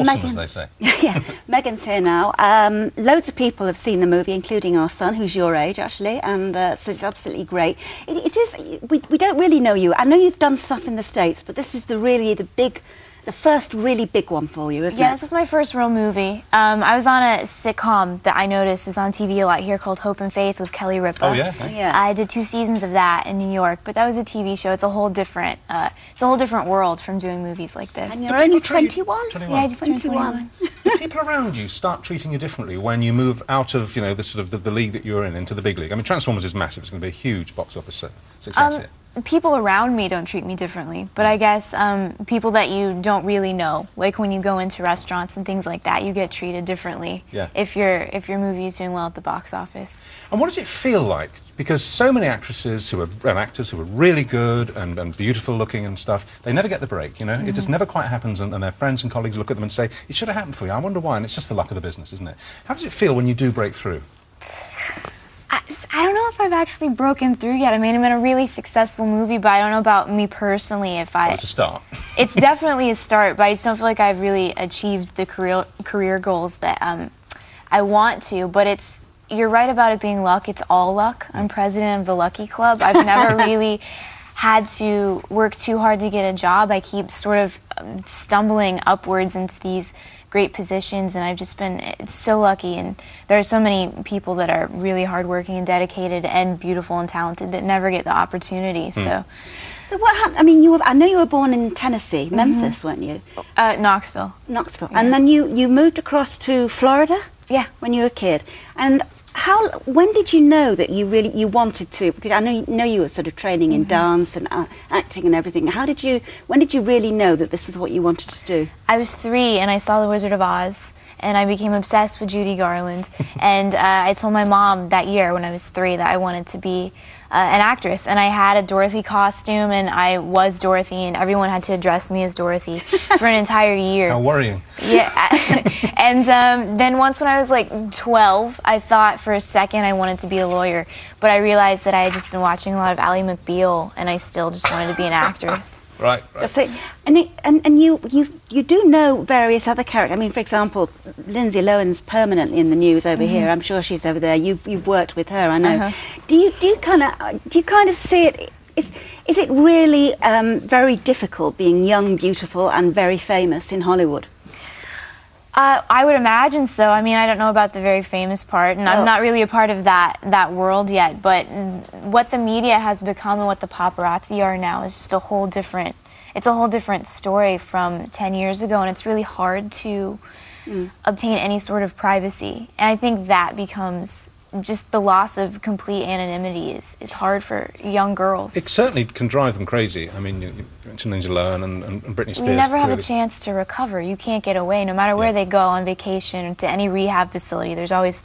Awesome, as they say. Yeah, Megan's here now. Loads of people have seen the movie, including our son, who's your age, actually, and so it's absolutely great. It is, we don't really know you. I know you've done stuff in the States, but this is the first really big one for you, isn't it? Yeah, this is my first real movie. I was on a sitcom that I noticed is on TV a lot here called Hope and Faith with Kelly Ripa. Oh, yeah? Yeah. I did 2 seasons of that in New York, but that was a TV show. It's a whole different, world from doing movies like this. And you're only 21? 21? Yeah, I just turned 21. Do people around you start treating you differently when you move out of, you know, the sort of the league that you're in into the big league? I mean, Transformers is massive. It's going to be a huge box office success here. People around me don't treat me differently, but I guess people that you don't really know, like when you go into restaurants and things like that, you get treated differently. Yeah. If your movie is doing well at the box office. And what does it feel like? Because so many actresses and actors who are really good and beautiful looking and stuff, they never get the break, you know? It just never quite happens, and their friends and colleagues look at them and say, it should have happened for you. I wonder why, and it's just the luck of the business, isn't it? How does it feel when you do break through? I don't know if I've actually broken through yet. I mean, I'm in a really successful movie, but I don't know about me personally if I... Well, it's a start. It's definitely a start, but I just don't feel like I've really achieved the career goals that I want to. But you're right about it being luck. It's all luck. I'm president of the Lucky Club. I've never really had to work too hard to get a job. I keep sort of stumbling upwards into these great positions, and I've just been so lucky. And there are so many people that are really hardworking and dedicated and beautiful and talented that never get the opportunity. So what happened? I mean, I know you were born in Tennessee, Memphis, weren't you? Knoxville. Knoxville. Yeah. And then you moved across to Florida? Yeah. When you were a kid. And when did you know that you wanted to? Because I know you were sort of training in dance and acting and everything. When did you really know that this was what you wanted to do? I was 3 and I saw The Wizard of Oz, and I became obsessed with Judy Garland. And I told my mom that year when I was 3 that I wanted to be an actress, and I had a Dorothy costume, and I was Dorothy, and everyone had to address me as Dorothy for an entire year. How worrying. Yeah. And then once when I was like 12, I thought for a second I wanted to be a lawyer, but I realized that I had just been watching a lot of Ally McBeal, and I still just wanted to be an actress. Right. So, and you do know various other characters. I mean, for example, Lindsay Lohan's permanently in the news over here. I'm sure she's over there. You've worked with her, I know. Do you kind of see it? Is it really very difficult being young, beautiful, and very famous in Hollywood? I would imagine so. I mean, I don't know about the very famous part, and I'm not really a part of that world yet, but what the media has become and what the paparazzi are now is just a whole different story from 10 years ago, and it's really hard to obtain any sort of privacy. And I think that becomes just the loss of complete anonymity is hard for young girls. It certainly can drive them crazy. I mean, you mentioned Lindsay Lohan and Britney Spears. You never have a chance to recover. You can't get away. No matter where they go on vacation or to any rehab facility, there's always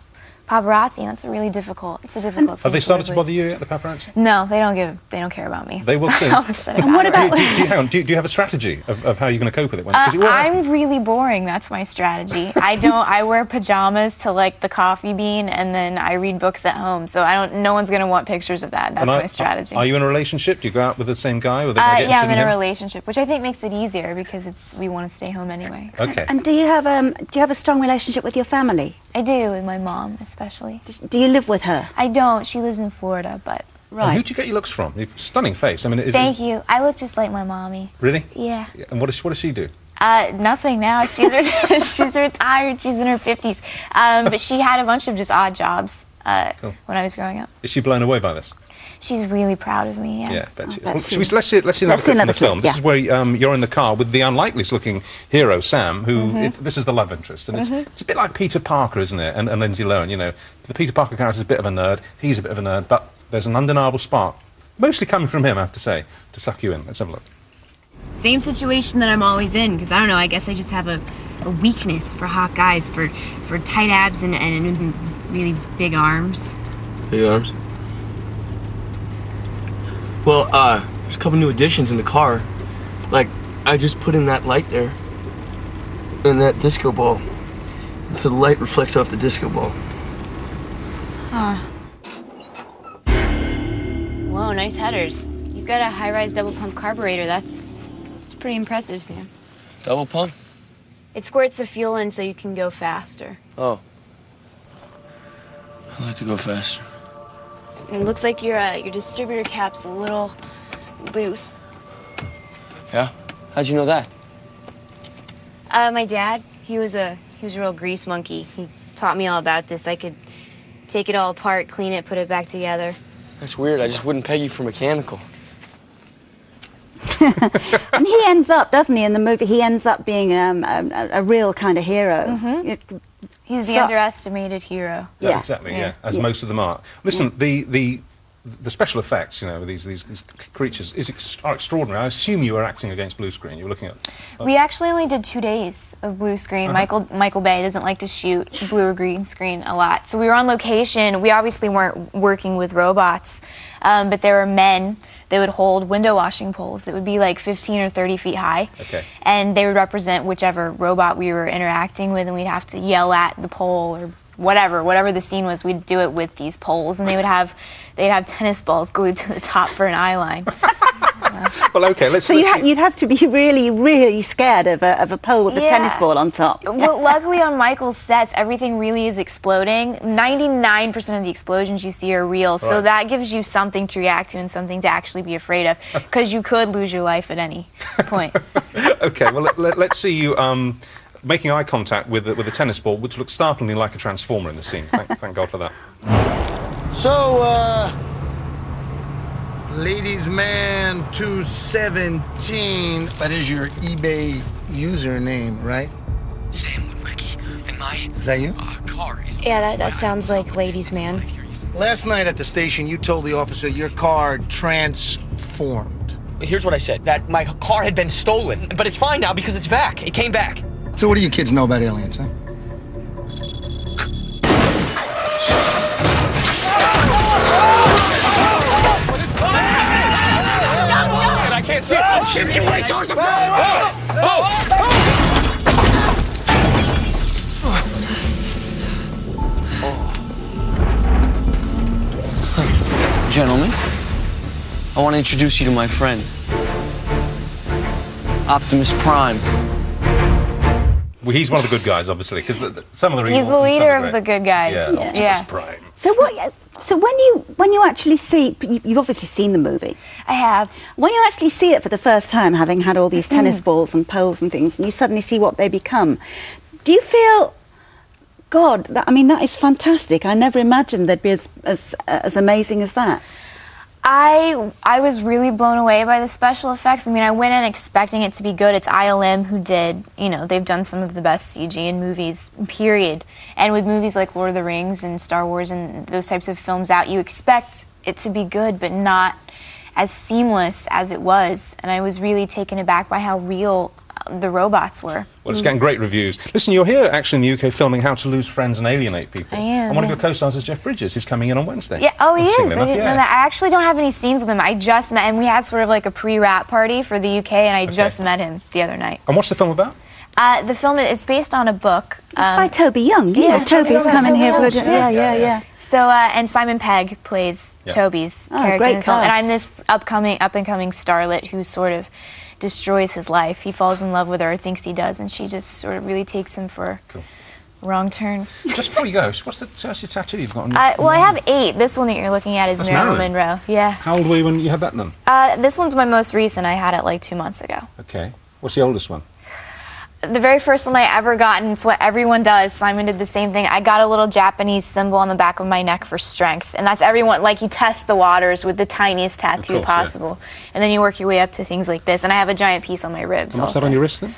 paparazzi, and it's a difficult thing. Have they started to bother you yet, the paparazzi? No, they don't care about me. They will soon. And what about... Do you have a strategy of how you're going to cope with it? I'm really boring. That's my strategy. I wear pajamas to like the coffee bean, and then I read books at home. So no one's going to want pictures of that. That's my strategy. Are you in a relationship? Do you go out with the same guy? Or yeah, I'm in a relationship, which I think makes it easier because we want to stay home anyway. Okay. And do you have a strong relationship with your family? I do, with my mom especially. Do you live with her? I don't. She lives in Florida, but... Right. And who do you get your looks from? Your stunning face. I mean, Thank you. I look just like my mommy. Really? Yeah. And what does she do? Nothing now. She's retired. She's in her 50s. But she had a bunch of just odd jobs when I was growing up. Is she blown away by this? She's really proud of me, yeah. Yeah, bet she is. Let's see another clip from the film. This is where you're in the car with the unlikeliest looking hero, Sam, who, this is the love interest. And it's a bit like Peter Parker, isn't it? And Lindsay Lohan, you know. The Peter Parker character is a bit of a nerd, he's a bit of a nerd, but there's an undeniable spark, mostly coming from him, I have to say, to suck you in. Let's have a look. Same situation that I'm always in, because I don't know, I guess I just have a weakness for hot guys, for tight abs and really big arms. Big arms? Well, there's a couple new additions in the car. Like, I just put in that light there. And that disco ball. And so the light reflects off the disco ball. Huh. Whoa, nice headers. You've got a high-rise double-pump carburetor. That's pretty impressive, Sam. Double pump? It squirts the fuel in so you can go faster. Oh. I like to go faster. It looks like your distributor cap's a little loose. Yeah? How'd you know that? My dad, he was a real grease monkey. He taught me all about this. I could take it all apart, clean it, put it back together. That's weird. I just wouldn't peg you for mechanical. And he ends up, doesn't he, in the movie, he ends up being a real kind of hero. He's the underestimated hero. Yeah, exactly, yeah. As most of them are. Listen, the special effects, you know, these creatures are extraordinary. I assume you were acting against blue screen. You were looking at... We actually only did 2 days of blue screen. Michael Bay doesn't like to shoot blue or green screen a lot. So we were on location. We obviously weren't working with robots, but there were men that would hold window washing poles that would be like 15 or 30 feet high. Okay. And they would represent whichever robot we were interacting with, and we'd have to yell at the pole or whatever the scene was. We'd do it with these poles, and they'd have tennis balls glued to the top for an eye line. Well, okay, So you'd have to be really, really scared of a pole with a tennis ball on top. Well, luckily on Michael's sets, everything really is exploding. 99% of the explosions you see are real, so that gives you something to react to and something to actually be afraid of, because you could lose your life at any point. Okay, well, let's see you making eye contact with the tennis ball, which looks startlingly like a transformer in the scene. Thank God for that. So, Ladies Man 217, that is your eBay username, right? Sam Woodwicky, and my... Is that you? Car is... Yeah, that sounds like Ladies Man. Last night at the station, you told the officer your car transformed. Here's what I said, that my car had been stolen, but it's fine now because it's back. It came back. So what do you kids know about aliens, huh? I can't see it. Shift your way towards the front. Gentlemen, I want to introduce you to my friend, Optimus Prime. Well, he's one of the good guys, obviously, because some of the He's the leader of the good guys. Yeah, Optimus Prime. So when you actually see, you've obviously seen the movie. I have. When you actually see it for the first time, having had all these tennis balls and poles and things, and you suddenly see what they become, do you feel, God, that is fantastic. I never imagined they'd be as amazing as that. I was really blown away by the special effects. I mean, I went in expecting it to be good. It's ILM who did, they've done some of the best CG in movies, period. And with movies like Lord of the Rings and Star Wars and those types of films out, you expect it to be good, but not as seamless as it was. And I was really taken aback by how real the robots were. Well, it's getting great reviews. Listen, you're here actually in the UK filming How to Lose Friends and Alienate People. I am. And one of your co-stars is Jeff Bridges, who's coming in on Wednesday. Yeah, oh, he is. I didn't know yeah. that. I actually don't have any scenes with him. I just met, and we had sort of like a pre-wrap party for the UK, and I just met him the other night. And what's the film about? The film is based on a book. It's by Toby Young. Yeah, Toby's coming here. Yeah. So, and Simon Pegg plays Toby's character great in the film. cast. And I'm this up-and-coming starlet who sort of destroys his life. He falls in love with her, thinks he does, and she just sort of really takes him for a wrong turn. Just before you go, what's the tattoo you've got on well, I have 8. This one that you're looking at is Marilyn Monroe. Yeah. How old were you when you had that done? This one's my most recent. I had it like 2 months ago. Okay. What's the oldest one? The very first one I ever got, and it's what everyone does. Simon did the same thing. I got a little Japanese symbol on the back of my neck for strength. And that's everyone, like you test the waters with the tiniest tattoo possible. Yeah. And then you work your way up to things like this. And I have a giant piece on my ribs. And what's that on your wrist then?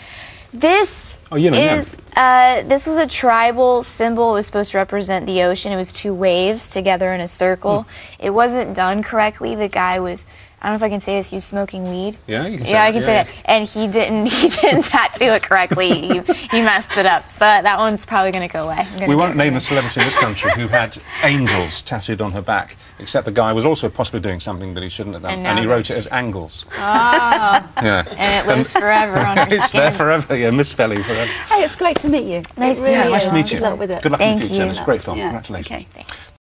This this was a tribal symbol. It was supposed to represent the ocean. It was 2 waves together in a circle. It wasn't done correctly. The guy was, I don't know if I can say this, he was smoking weed. Yeah, you can say that. I can say that. And he didn't tattoo it correctly. he messed it up. So that one's probably going to go away. We won't name the celebrity in this country who had angels tattooed on her back, except the guy was also possibly doing something that he shouldn't have done. And he wrote it as angles. Oh. Yeah. And it lives forever on her skin. It's there forever, misspelling forever. Hey, it's great to meet you. Nice to meet you. Good luck with it. Good luck in the future. It's a great film. Congratulations. Okay.